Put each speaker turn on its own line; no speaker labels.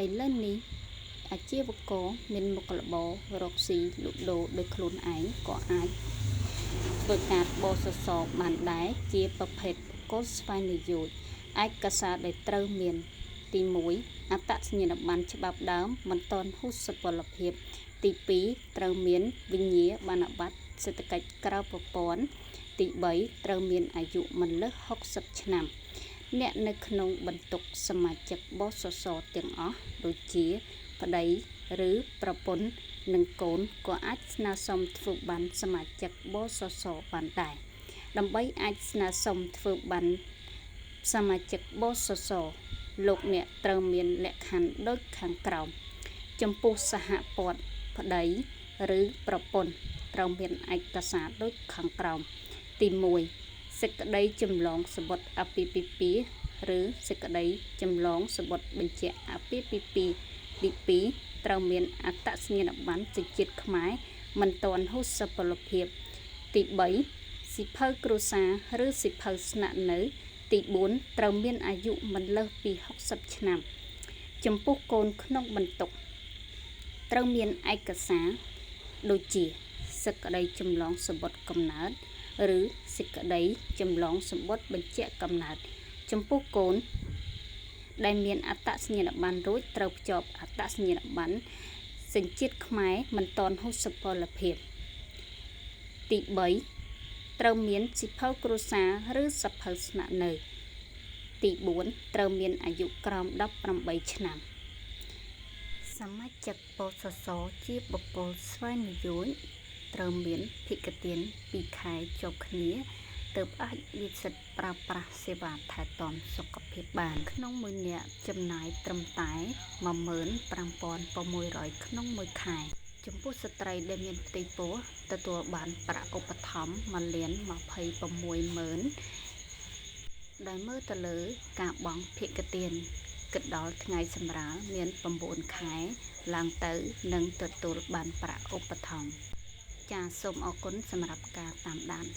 ឥឡូវនេះអាជីវករមានមុខរបររកស៊ីលក់ដូរដោយខ្លួនឯងក៏អាចធ្វើការបោះសសរបានដែរជាប្រភេទបុគ្គលស្វ័យនយោជឯកសារដែលត្រូវមានទី1អត្តសញ្ញាណប័ណ្ណច្បាប់ដើមមិនទាន់ហួសសុពលភាពទី2ត្រូវមានវិញ្ញាបនបត្រសេដ្ឋកិច្ចក្រៅប្រព័ន្ធទី3ត្រូវមានអាយុមិនលើស60ឆ្នាំអ្នកនៅក្នុងបន្ទុកសមាជិកបសសទាំងអស់ដូចជាប្តីឬប្រពន្ធនិងកូនក៏អាចស្នើសុំធ្វើប័ណ្ណសមាជិកបសសបានដែរដើម្បីអាចស្នើសុំធ្វើប័ណ្ណសមាជិកបសសលោកអ្នកត្រូវមានលក្ខខណ្ឌដូចខាងក្រោមចំពោះសហព័ន្ធប្តីឬប្រពន្ធត្រូវមានឯកសារដូចខាងក្រោមទី1សេចក្តីចម្លងសម្បត្តិអាពាហ៍ពិពាហ៍ឬសេចក្តីចម្លងសម្បត្តិបញ្ជាក់អាពាហ៍ពិពាហ៍ទី2ត្រូវមានអត្តសញ្ញាណប័ណ្ណសញ្ជាតិខ្មែរមិនទាន់ហួសសុពលភាពទី3សៀវភៅគ្រួសារឬសៀវភៅស្នាក់នៅទី4ត្រូវមានអាយុមិនលើសពី60ឆ្នាំចំពោះកូនក្នុងបន្ទុកត្រូវមានឯកសារដូចជាសេចក្តីចម្លងសម្បត្តិកំណើតឬសេចក្តីចម្លងសម្បត្តិបញ្ជាក់កំណើតចំពោះកូនដែលមានអត្តសញ្ញាណប័ណ្ណរួចត្រូវភ្ជាប់អត្តសញ្ញាណប័ណ្ណសញ្ជាតិខ្មែរមិនទាន់ហួសសុពលភាពទី3ត្រូវមានសៀវភៅគ្រួសារឬសៀវភៅស្នាក់នៅទី4ត្រូវមានអាយុក្រោម18ឆ្នាំសមាជិកបសសជាបុគ្គលស្វ័យនយោជត្រូវមានភិក្ខទាន2ខែជាប់គ្នាទើបអាចមានសិទ្ធិប្រើប្រាស់សេវាថែទាំសុខភាពបានក្នុងមួយនាក់ចំណាយត្រឹមតែ 15,600 ក្នុងមួយខែចំពោះស្ត្រីដែលមានផ្ទៃពោះទទួលបានប្រាក់ឧបត្ថម្ភ 1,26,000 ដែលមើលទៅលើការបង់ភិក្ខទានគិតដល់ថ្ងៃសម្រាលមាន9ខែឡើងទៅនឹងទទួលបានប្រាក់ឧបត្ថម្ភចាសសូមអរគុណសម្រាប់ការតាមដាន